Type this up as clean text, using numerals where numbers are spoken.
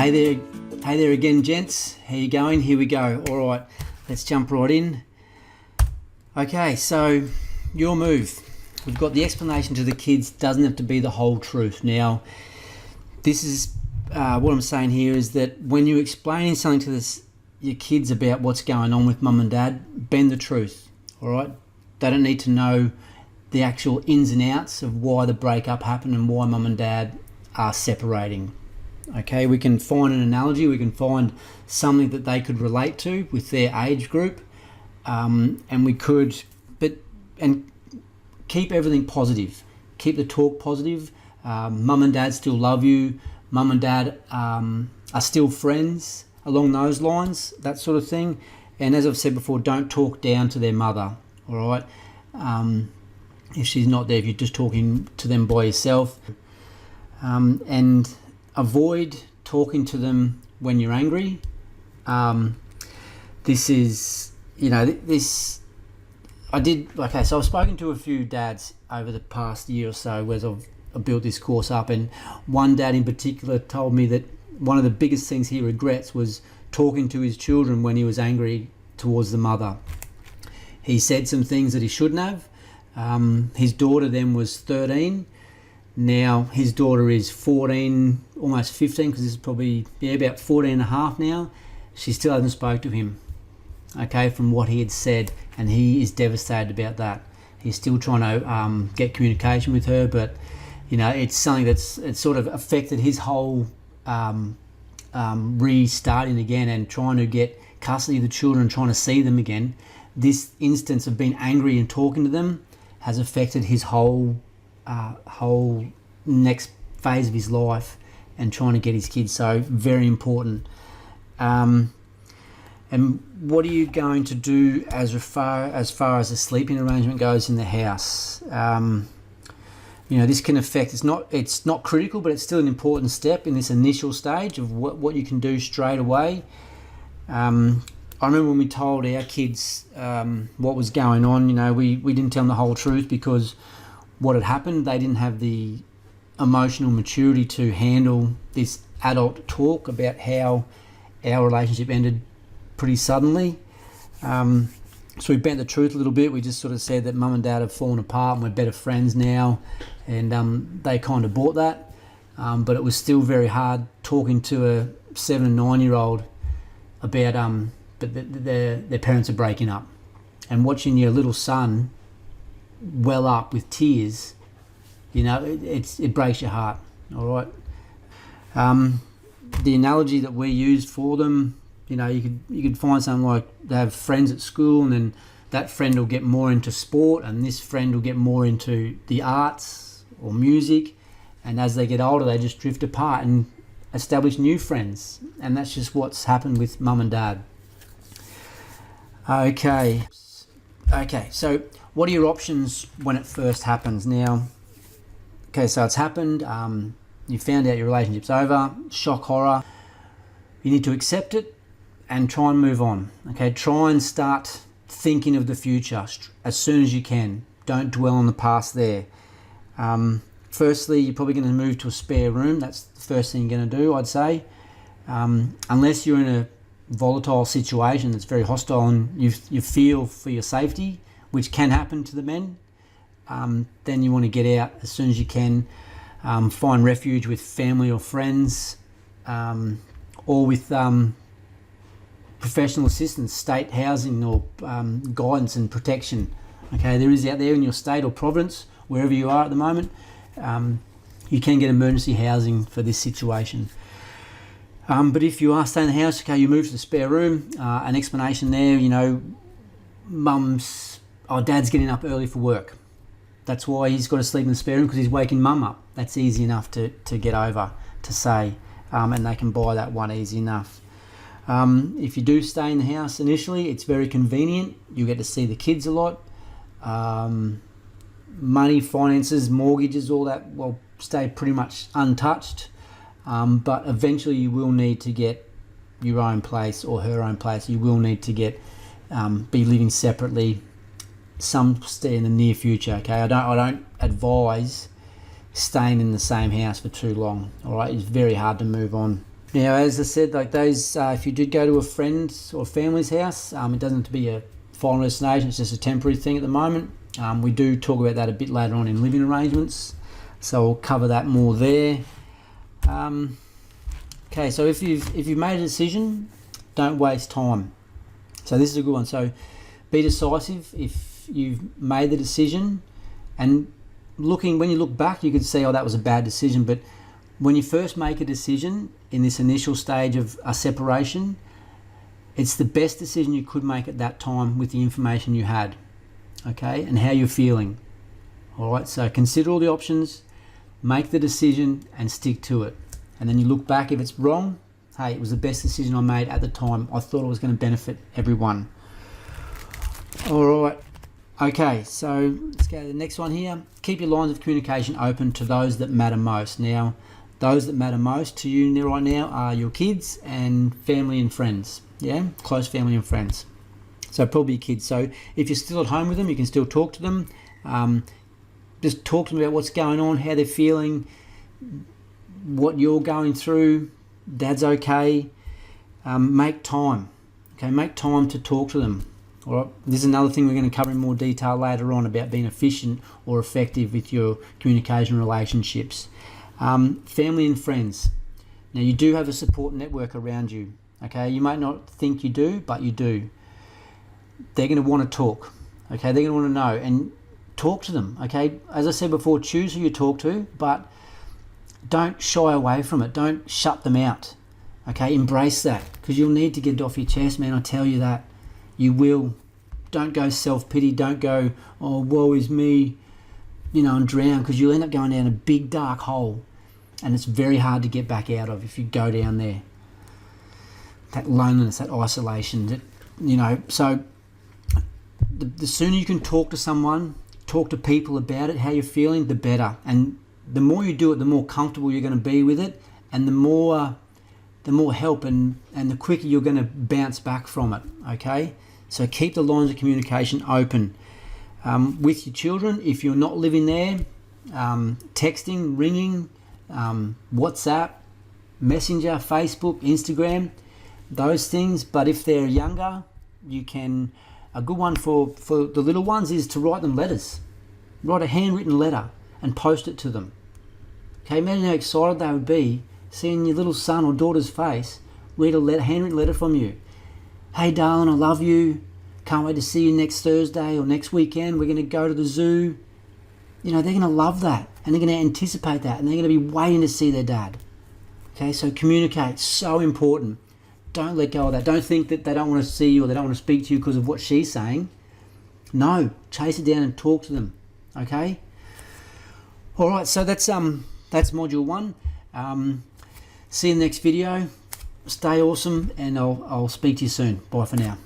Hey there again, gents. How you going? Here we go. All right, let's jump right in. Okay, so your move. We've got the explanation to the kids. Doesn't have to be the whole truth. Now, this is what I'm saying here is that when you're explaining something to your kids about what's going on with mum and dad, bend the truth. All right, they don't need to know the actual ins and outs of why the breakup happened and why mum and dad are separating. Okay, we can find an analogy, we can find something that they could relate to with their age group, and we could, and keep everything positive. Keep the talk positive. Mum and dad still love you. Mum and dad are still friends, along those lines, that sort of thing. And as I've said before, don't talk down to their mother, all right? If she's not there, if you're just talking to them by yourself. And avoid talking to them when you're angry. This is, so I've spoken to a few dads over the past year or so as I've built this course up, and one dad in particular told me that one of the biggest things he regrets was talking to his children when he was angry towards the mother. He said some things that he shouldn't have. His daughter then was 13. Now his daughter is 14, almost 15, because this is probably about 14 and a half now. She still hasn't spoke to him, okay, from what he had said, and he is devastated about that. He's still trying to get communication with her, but it's something it's sort of affected his whole restarting again and trying to get custody of the children, trying to see them again. This instance of being angry and talking to them has affected his whole next phase of his life and trying to get his kids. So very important. And what are you going to do as far as the sleeping arrangement goes in the house? This can affect. It's not critical, but it's still an important step in this initial stage of what you can do straight away. I remember when we told our kids what was going on. We didn't tell them the whole truth because what had happened, they didn't have the emotional maturity to handle this adult talk about how our relationship ended pretty suddenly. So we bent the truth a little bit. We just sort of said that mum and dad have fallen apart and we're better friends now, and they kind of bought that. But it was still very hard talking to a 7 and 9-year-old about their parents are breaking up, and watching your little son well up with tears, it breaks your heart. All right. The analogy that we used for them, you could find something like they have friends at school, and then that friend will get more into sport, and this friend will get more into the arts or music, and as they get older, they just drift apart and establish new friends, and that's just what's happened with mum and dad. Okay, so what are your options when it first happens? Now, so it's happened, you found out your relationship's over, shock, horror. You need to accept it and try and move on. Okay, try and start thinking of the future as soon as you can. Don't dwell on the past there. Firstly, you're probably going to move to a spare room. That's the first thing you're going to do, I'd say. Unless you're in a volatile situation that's very hostile and you feel for your safety, which can happen to the men, then you want to get out as soon as you can. Find refuge with family or friends, or with professional assistance, state housing, or guidance and protection. Okay, there is out there in your state or province, wherever you are at the moment. You can get emergency housing for this situation. But if you are staying in the house, okay, you move to the spare room. An explanation there, dad's getting up early for work. That's why he's got to sleep in the spare room, because he's waking mum up. That's easy enough to get over, to say, and they can buy that one easy enough. If you do stay in the house initially, it's very convenient. You get to see the kids a lot. Money, finances, mortgages, all that will stay pretty much untouched. But eventually you will need to get your own place or her own place. You will need to be living separately some in the near future. Okay, I don't advise staying in the same house for too long. All right, it's very hard to move on Now, as I said, like those, if you did go to a friend's or family's house, it doesn't have to be a final destination. It's just a temporary thing at the moment. We do talk about that a bit later on in living arrangements, so we'll cover that more there. Okay, so if you've made a decision, don't waste time. So this is a good one. So be decisive if you've made the decision, and when you look back, you can see, oh, that was a bad decision. But when you first make a decision in this initial stage of a separation, it's the best decision you could make at that time with the information you had, okay, and how you're feeling. All right, so consider all the options, make the decision and stick to it. And then you look back, if it's wrong, hey, it was the best decision I made at the time. I thought it was going to benefit everyone. All right, okay, so let's go to the next one here. Keep your lines of communication open to those that matter most. Now, those that matter most to you right now are your kids and family and friends. Yeah, close family and friends. So probably your kids. So if you're still at home with them, you can still talk to them. Just talk to them about what's going on, how they're feeling, what you're going through. Dad's okay. Make time. Okay, make time to talk to them. All right. This is another thing we're going to cover in more detail later on about being efficient or effective with your communication relationships. Family and friends. Now, you do have a support network around you. Okay, you might not think you do, but you do. They're going to want to talk. Okay, they're going to want to know, and talk to them. Okay, as I said before, choose who you talk to, but don't shy away from it. Don't shut them out. Okay, embrace that, because you'll need to get it off your chest, man. I tell you that. You will. Don't go self-pity. Don't go, oh, woe is me, and drown, because you'll end up going down a big dark hole, and it's very hard to get back out of if you go down there. That loneliness, that isolation, so the sooner you can talk to someone, talk to people about it, how you're feeling, the better. And the more you do it, the more comfortable you're going to be with it, and the more help and the quicker you're going to bounce back from it, okay? So keep the lines of communication open. With your children, if you're not living there, texting, ringing, WhatsApp, Messenger, Facebook, Instagram, those things. But if they're younger, you can, a good one for the little ones is to write them letters. Write a handwritten letter and post it to them. Okay, imagine how excited they would be seeing your little son or daughter's face, read a handwritten letter from you. Hey darling, I love you. Can't wait to see you next Thursday or next weekend. We're going to go to the zoo. They're going to love that, and they're going to anticipate that, and they're going to be waiting to see their dad. Okay, so communicate, so important. Don't let go of that. Don't think that they don't want to see you or they don't want to speak to you because of what she's saying. No, chase it down and talk to them. Okay. All right. So that's module 1. See you in the next video. Stay awesome, and I'll speak to you soon. Bye for now.